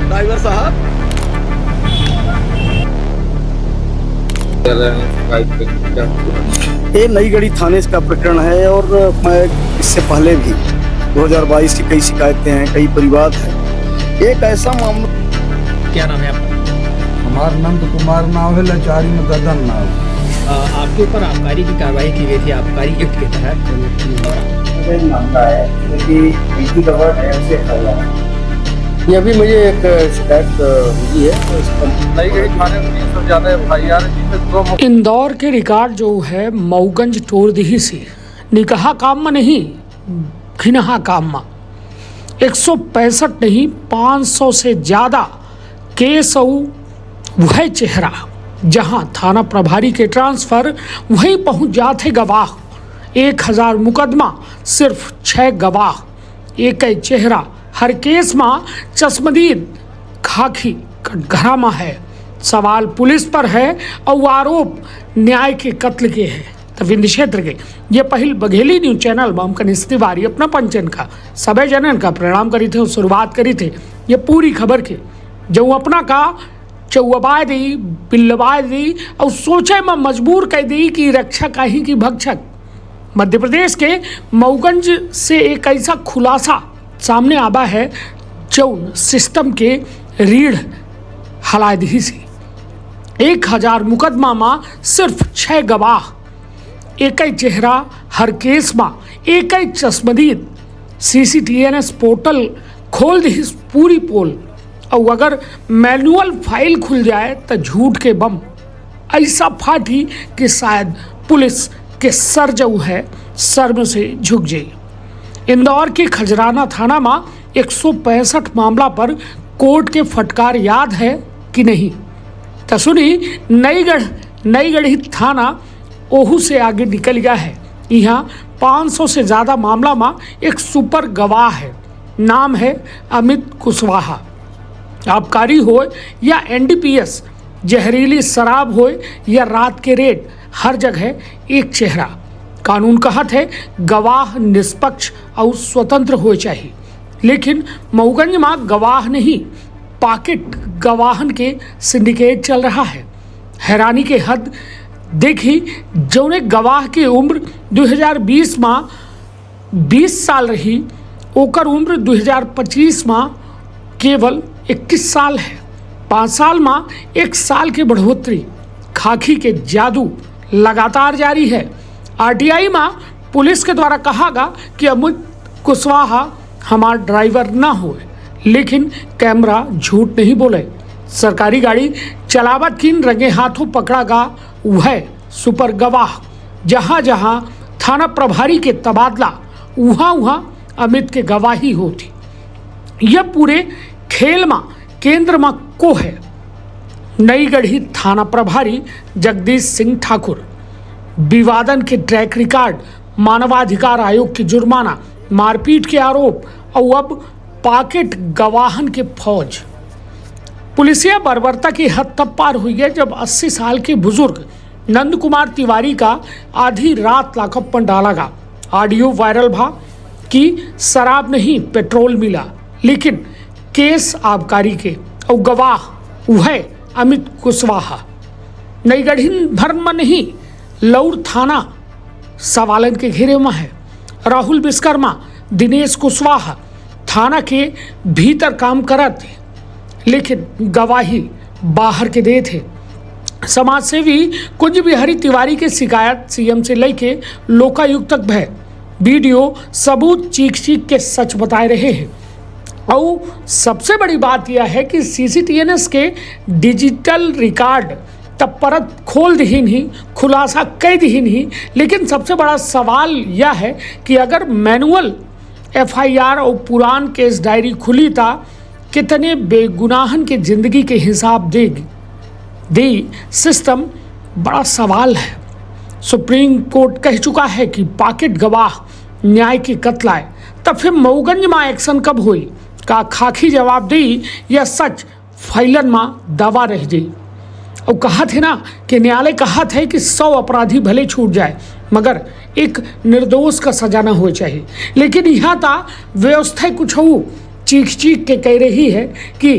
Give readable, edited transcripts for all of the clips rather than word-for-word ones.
Driver साहब। ये नई गढ़ी थाने का प्रकरण है और मैं इससे पहले भी 2022 की कई शिकायतें हैं, कई परिवाद हैं। एक ऐसा मामला। क्या नाम है आपका? हमारा नंद कुमार नाम है, लाचारी में गदन नाम। आपके ऊपर आबकारी की कार्रवाई की गई थी आबकारी एक्ट के तहत। मामला है कि ये अभी मुझे एक शिकायत हुई है। नई गढ़ी थाने में 300 ज्यादा FIR जिसमें 2 इंदौर के रिकॉर्ड जो है मऊगंज टोरदही से निकाह काम में नहीं घिनहा काम में 165 नहीं 500 से ज़्यादा केस वह चेहरा जहां थाना प्रभारी के ट्रांसफ़र वहीं पहुंच जाते गवाह। 1000 मुकदमा सिर्फ 6 गवाह। एक चेहरा हर केस में चश्मदीद खाकी कटघरा है। सवाल पुलिस पर है और आरोप न्याय के कत्ल के है। तो विंध्य क्षेत्र के ये पहल बघेली न्यूज चैनल में हम कनिष्ठ तिवारी अपना पंचन का सभी जनन का प्रणाम करी थे और शुरुआत करी थे ये पूरी खबर के जो अपना का चौबाए दी बिल्लबाए दी और सोचे में मजबूर कर दी कि रक्षा काही की भक्षक। मध्य प्रदेश के मऊगंज से एक ऐसा खुलासा सामने आवा है जो सिस्टम के रीढ़ हलादही से 1000 मुकदमा में सिर्फ 6 गवाह। एक चेहरा हर केस में एक चश्मदीद CCTNS पोर्टल खोल दी पूरी पोल और अगर मैनुअल फाइल खुल जाए तो झूठ के बम ऐसा फाटी कि शायद पुलिस के सर जो है शर्म से झुक जाए। इंदौर के खजराना थाना में 165 मामला पर कोर्ट के फटकार याद है कि नहीं? तो सुनी नई गढ़ी थाना ओहू से आगे निकल गया है। यहाँ 500 से ज़्यादा मामला में एक सुपर गवाह है, नाम है अमित कुशवाहा। आबकारी हो या NDPS, जहरीली शराब हो या रात के रेड, हर जगह एक चेहरा। कानून कहत है गवाह निष्पक्ष और स्वतंत्र हो चाहिए, लेकिन मऊगंज में गवाह नहीं पॉकेट गवाहन के सिंडिकेट चल रहा है। हैरानी के हद देखी जौने गवाह की उम्र 2020 में 20 साल रही ओकर उम्र 2025 में केवल 21 साल है। 5 साल में 1 साल की बढ़ोतरी। खाकी के जादू लगातार जारी है। RTI में पुलिस के द्वारा कहागा कि अमित कुशवाहा हमारा ड्राइवर ना हो, लेकिन कैमरा झूठ नहीं बोले। सरकारी गाड़ी चलावत किन रंगे हाथों पकड़ागा वह सुपर गवाह। जहाँ जहाँ थाना प्रभारी के तबादला वहाँ वहाँ अमित के गवाही होती। यह पूरे खेल में केंद्र में को है नई गढ़ी थाना प्रभारी जगदीश सिंह ठाकुर। विवादन के ट्रैक रिकॉर्ड, मानवाधिकार आयोग की जुर्माना, मारपीट के आरोप और अब पॉकेट गवाहन के फौज। पुलिसिया बर्बरता की हद तब पार हुई है जब 80 साल के बुजुर्ग नंद कुमार तिवारी का आधी रात लॉकअप पर डाला गया। ऑडियो वायरल भा कि शराब नहीं पेट्रोल मिला, लेकिन केस आबकारी के और गवाह वह अमित कुशवाहा। नई गढ़ी भर में नहीं लौर थाना सवालन के घेरे में है। राहुल विश्वकर्मा, दिनेश कुशवाहा थाना के भीतर काम करत थे, लेकिन गवाही बाहर के दे थे। समाज सेवी कुंज बिहारी तिवारी के शिकायत CM से लेके लोकायुक्त तक भय वीडियो सबूत चीख के सच बताए रहे हैं। और सबसे बड़ी बात यह है कि CCTNS के डिजिटल रिकॉर्ड तब परत खोल दी नहीं, खुलासा कर दी नहीं। लेकिन सबसे बड़ा सवाल यह है कि अगर मैनुअल FIR और पुरान केस डायरी खुली था कितने बेगुनाहन के जिंदगी के हिसाब देगी सिस्टम, बड़ा सवाल है। सुप्रीम कोर्ट कह चुका है कि पॉकेट गवाह न्याय की कतलाए। तब फिर मऊगंज में एक्शन कब हुई? का खाकी जवाब दी या सच फैलन में दवा रह गई? और कहा थे ना कि न्यायालय कहा था कि 100 अपराधी भले छूट जाए मगर एक निर्दोष का सजा न हो चाहिए। लेकिन यहाँ था व्यवस्था कुछ हो चीख के कह रही है कि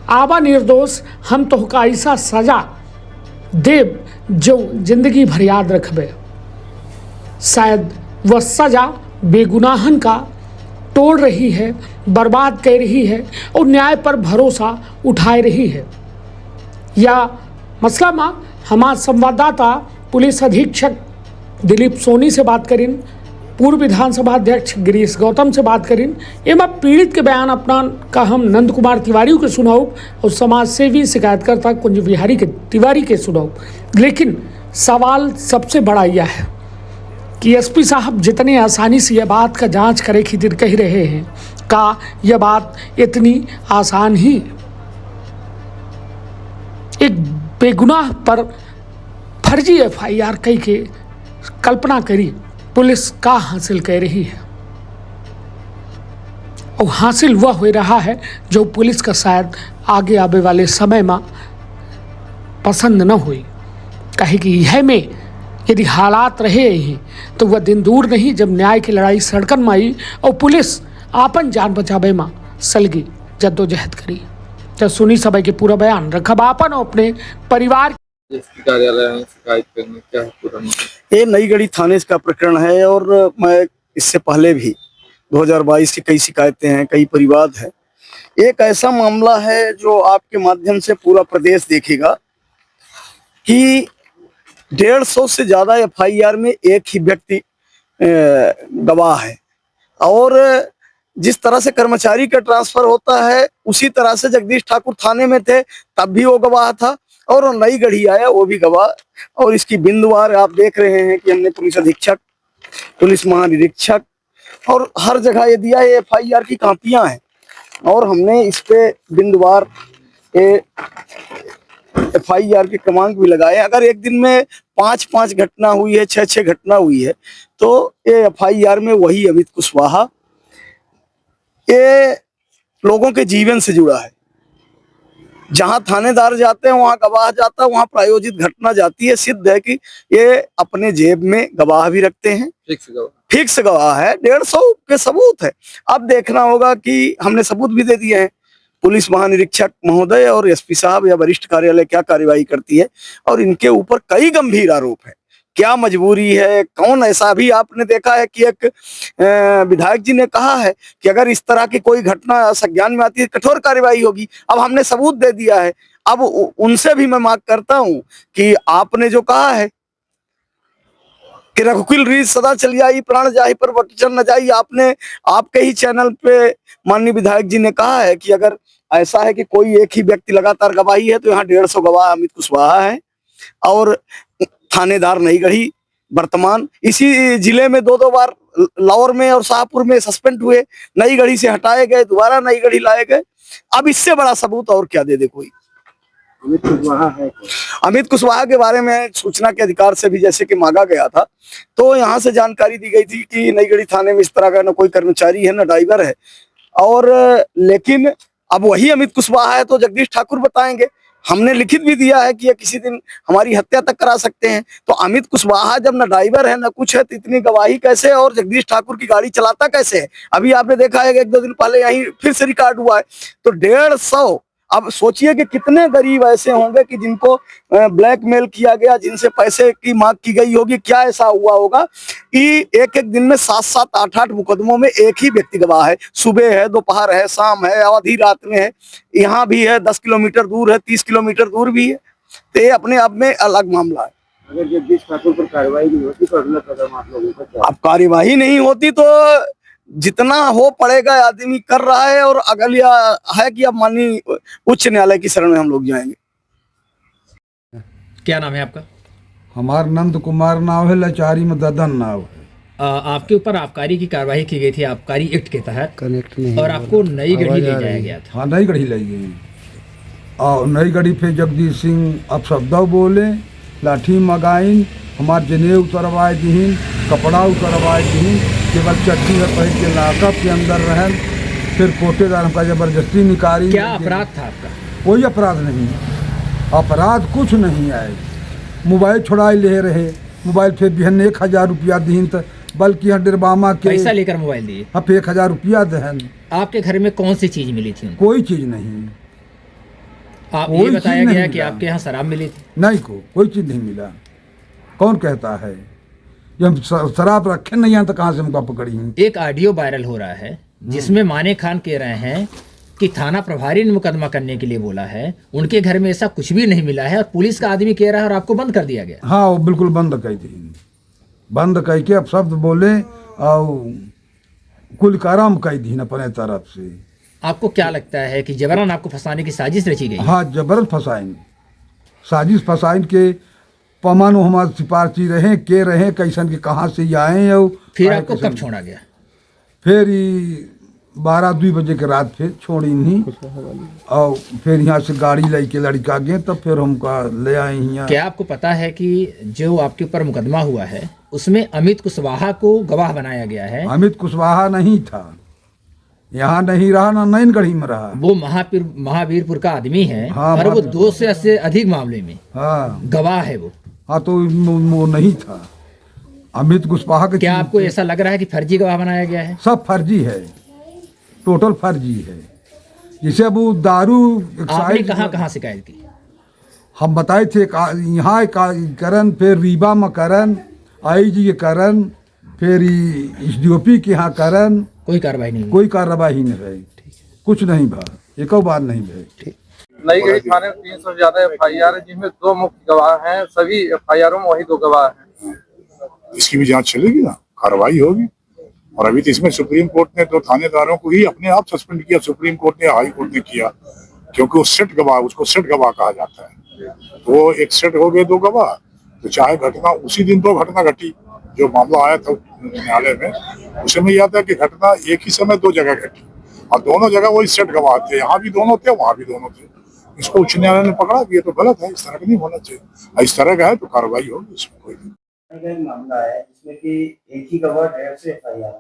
आवा निर्दोष हम तोहका ऐसा सजा देव जो जिंदगी भर याद रखबे। शायद वह सजा बेगुनाहन का तोड़ रही है, बर्बाद कर रही है और न्याय पर भरोसा उठाए रही है। या मसला में हमारे संवाददाता पुलिस अधीक्षक दिलीप सोनी से बात करें, पूर्व विधानसभा अध्यक्ष गिरीश गौतम से बात करें, एवं पीड़ित के बयान अपना का हम नंद कुमार तिवारी के सुनाओ और समाज सेवी शिकायतकर्ता कुंज बिहारी के तिवारी के सुनाओ। लेकिन सवाल सबसे बड़ा यह है कि एसपी साहब जितने आसानी से यह बात का जांच करे खातिर कह रहे हैं, का यह बात इतनी आसान ही? एक बेगुनाह पर फर्जी एफआईआर कई के कल्पना करी पुलिस का हासिल कर रही है, और हासिल वह हो रहा है जो पुलिस का शायद आगे आने वाले समय में पसंद न हुई। कहे कि यह में यदि हालात रहे ही तो वह दिन दूर नहीं जब न्याय की लड़ाई सड़कन में आई और पुलिस आपन जान बचावे में सलगी जद्दोजहद करी। तो सुनी सभी के पूरा बयान रखब आपन और अपने परिवार कार्यालय में शिकायत करने क्या है पूरा? ये नई गढ़ी थाने का प्रकरण है और मैं इससे पहले भी 2022 की कई शिकायतें हैं, कई परिवाद है। एक ऐसा मामला है जो आपके माध्यम से पूरा प्रदेश देखेगा कि 150 से ज्यादा एफआईआर में एक ही व्यक्ति गवाह है, और जिस तरह से कर्मचारी का ट्रांसफर होता है उसी तरह से जगदीश ठाकुर थाने में थे तब भी वो गवाह था, और नई गढ़ी आया वो भी गवाह। और इसकी बिंदुवार आप देख रहे हैं कि हमने पुलिस अधीक्षक, पुलिस महानिरीक्षक और हर जगह ये दिया है, एफआईआर की कापियां हैं, और हमने इस पे बिंदुवार एफआईआर के क्रमांक भी लगाए। अगर एक दिन में 5-5 घटना हुई है, 6-6 घटना हुई है, तो ये एफआईआर में वही अमित कुशवाहा ये लोगों के जीवन से जुड़ा है। जहां थानेदार जाते हैं वहां गवाह जाता है, वहां प्रायोजित घटना जाती है। सिद्ध है कि ये अपने जेब में गवाह भी रखते हैं, फिक्स गवाह है, 150 के सबूत है। अब देखना होगा कि हमने सबूत भी दे दिए हैं, पुलिस महानिरीक्षक महोदय और एसपी साहब या वरिष्ठ कार्यालय क्या कार्यवाही करती है, और इनके ऊपर कई गंभीर आरोप है। क्या मजबूरी है, कौन ऐसा भी आपने देखा है कि एक विधायक जी ने कहा है कि अगर इस तरह की कोई घटना संज्ञान में आती है कठोर कार्यवाही होगी। अब हमने सबूत दे दिया है, अब उनसे भी मैं मांग करता हूं कि आपने जो कहा है कि रघुकुल रीत सदा चली आई, प्राण जाहि पर वचन न जाई, आपने आपके ही चैनल पे माननीय विधायक जी ने कहा है कि अगर ऐसा है कि कोई एक ही व्यक्ति लगातार गवाही है तो यहाँ 150 गवाह अमित कुशवाहा है। और थानेदार नई गढ़ी वर्तमान इसी जिले में 2-2 बार लाहौर में और शाहपुर में सस्पेंड हुए, नई गढ़ी से हटाए गए, दोबारा नई गढ़ी लाए गए। अब इससे बड़ा सबूत और क्या दे दे कोई? अमित कुशवाहा है। अमित कुशवाहा के बारे में सूचना के अधिकार से भी जैसे कि मांगा गया था, तो यहाँ से जानकारी दी गई थी कि नई गढ़ी थाने में इस तरह का न कोई कर्मचारी है न ड्राइवर है। और लेकिन अब वही अमित कुशवाहा है तो जगदीश ठाकुर बताएंगे। हमने लिखित भी दिया है कि ये किसी दिन हमारी हत्या तक करा सकते हैं। तो अमित कुशवाहा जब न ड्राइवर है न कुछ है तो इतनी गवाही कैसे, और जगदीश ठाकुर की गाड़ी चलाता कैसे है? अभी आपने देखा है कि 1-2 दिन पहले यहीं फिर से रिकॉर्ड हुआ है। तो 150, अब सोचिए कि कितने गरीब ऐसे होंगे कि जिनको ब्लैकमेल किया गया, जिनसे पैसे की मांग की गई होगी। क्या ऐसा हुआ होगा कि एक दिन में 7-7, 8-8 मुकदमों में एक ही व्यक्ति गवाह है? सुबह है, दोपहर है, शाम है, आधी रात में है, यहाँ भी है, 10 किलोमीटर दूर है, 30 किलोमीटर दूर भी है। तो ये अपने आप में अलग मामला है। अगर जगदीश ठाकुर पर कार्रवाई नहीं होती तो अगला कदम आप लोगों का क्या? अब कार्यवाही नहीं होती तो जितना हो पड़ेगा आदमी कर रहा है, और अगलिया है कि अब माननीय उच्च न्यायालय की शरण में हम लोग जाएंगे। क्या नाम है आपका? हमार नंद कुमार नाव है, लाचारी में ददन नाव है। आपके ऊपर आबकारी की कार्रवाई की गई थी आबकारी एक्ट के तहत, कनेक्ट नहीं और आपको नई गढ़ी ले जाया गया था। हाँ, नई गढ़ी लाई गई, और नई गढ़ी पे जगदीश सिंह अब शब्द बोले, लाठी मगाइन, हमार जनेऊ उतरवाए दीन, कपड़ा उतरवाए दीन, केवल चट्टी में पहन के लाकअप के अंदर रहन, फिर कोटेदार हमका जबरदस्ती निकाली। क्या अपराध था आपका? कोई अपराध नहीं, अपराध कुछ नहीं आए। मोबाइल छुड़ाए ले रहे, मोबाइल फिर बिहन 1000 रुपया दीन, बल्कि यहाँ डिरबामा के पैसा लेकर मोबाइल दिए। अब 1000 रुपया दहन। आपके घर में कौन सी चीज मिली थी उनको? कोई चीज नहीं। आप ये कोई बताया चीज़ नहीं गया कि मिला। आपके यहाँ शराब मिली थी। नहीं को कोई चीज़ नहीं मिला। कौन कहता है ये हम शराब रखे नहीं हैं तो कहाँ से हमको पकड़ी हैं? एक ऑडियो वायरल हो रहा है जिसमें माने खान कह रहे हैं कि थाना प्रभारी ने मुकदमा करने के लिए बोला है, उनके घर में ऐसा कुछ भी नहीं मिला है और पुलिस का आदमी कह रहा है और आपको बंद कर दिया गया। हाँ वो बिल्कुल बंद कह दी, बंद कह के अब शब्द बोले और कुल करम कह दी अपने तरफ से। आपको क्या लगता है कि जबरन आपको फंसाने की साजिश रची गई? हाँ जबरन फसाइन, साजिश फसाइन के पमानो हमारे सिपाही रहे के रहे कैसन के कहाँ से आए और फिर आपको कब छोड़ा गया? फिर 12-2 बजे के रात फिर छोड़ी नहीं और फिर यहाँ से गाड़ी लेके लड़का गए तब फिर हमका ले आए यहाँ। क्या आपको पता है कि जो आपके ऊपर मुकदमा हुआ है उसमें अमित कुशवाहा को गवाह बनाया गया है? अमित कुशवाहा नहीं था, यहाँ नहीं रहा ना नैनगढ़ी में रहा। वो महावीरपुर का आदमी है। हाँ, और वो 2 से अधिक मामले में हाँ गवाह है वो। हाँ तो वो नहीं था अमित कुशवाहा के। क्या आपको ऐसा लग रहा है कि फर्जी गवाह बनाया गया है? सब फर्जी है, टोटल फर्जी है। जैसे अब वो दारू आपने कहाँ शिकायत की? हम बताए थे यहाँ करन, फिर रीवा में करन, आई जी के करन, फिर SDOP के यहाँ करन, कोई कार्रवाई नहीं हुई? कोई कार्रवाई नहीं भई, कुछ नहीं भा, एक बार नहीं भई। नई गई थाने में 300 से ज्यादा FIR है जिसमें 2 मुख्य गवाह हैं। सभी FIR में वही 2 गवाह हैं। इसकी भी जांच चलेगी ना, कार्रवाई होगी। और अभी तो इसमें सुप्रीम कोर्ट ने 2 थानेदारों को ही अपने आप सस्पेंड किया, सुप्रीम कोर्ट ने, हाई कोर्ट ने किया, क्योंकि वो सेट गवाह, उसको सेट गवाह कहा जाता है। तो वो एक सेट हो गए 2 गवाह, तो चाहे घटना उसी दिन 2 घटना घटी, जो मामला आया था न्यायालय में उसमें यह था कि घटना एक ही समय 2 जगह घटी और दोनों जगह वही सेट गवाह थे, यहाँ भी दोनों थे वहां भी दोनों थे। इसको उच्च न्यायालय ने पकड़ा कि ये तो गलत है, इस तरह का नहीं होना चाहिए। इस तरह का है तो कार्रवाई होगी, इसमें कोई नहीं। एक मामला है जिसमें कि एक ही गवाह 150 FIR।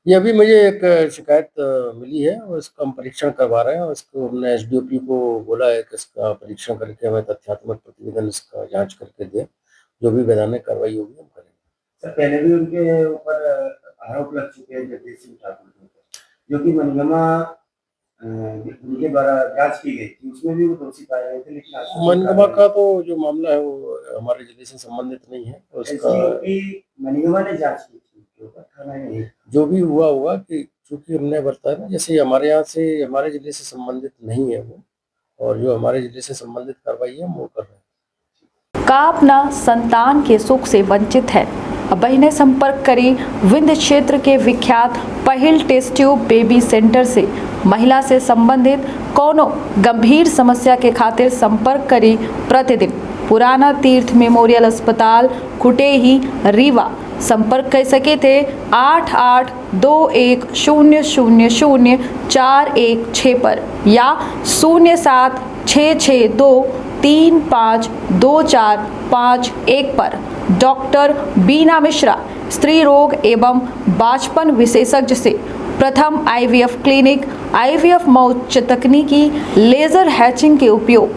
ये अभी मुझे एक शिकायत मिली है और इसका हम परीक्षण करवा रहे हैं और इसको हमने SDOP को बोला है कि इसका परीक्षण करके हमें तथ्यात्मक प्रतिवेदन इसका जांच करके दे, जो भी वैधानिक कार्रवाई होगी हम करेंगे। सर पहले भी उनके ऊपर आरोप लग चुके हैं जगदीश सिंह ठाकुर के ऊपर, जो कि मनगमा उनके द्वारा जांच की गई थी, उसमें भी वो दोषी पाए गए थे। लेकिन मनगमा का तो जो मामला है वो हमारे जिले से संबंधित नहीं है, उसका मनगमा ने जांच की थी उनके ऊपर, थाना ने जो भी हुआ कि चूंकि हमने बताया ना, जैसे हमारे यहाँ से हमारे जिले से संबंधित नहीं है वो, और जो हमारे जिले से संबंधित कार्रवाई है हम वो कर रहे हैं। का अपना संतान के सुख से वंचित है? अब ही ने संपर्क करें विंध्य क्षेत्र के विख्यात पहिल टेस्ट ट्यूब बेबी सेंटर से। महिला से संबंधित कोनो गंभीर समस्या के खातिर संपर्क करें प्रतिदिन पुराना तीर्थ मेमोरियल अस्पताल कुटेही रीवा। संपर्क कर सके थे 8821000416 पर या 076623524551 पर। डॉक्टर बीना मिश्रा, स्त्री रोग एवं बांझपन विशेषज्ञ से प्रथम IVF क्लिनिक, IVF मौत तकनीकी, लेजर हैचिंग के उपयोग,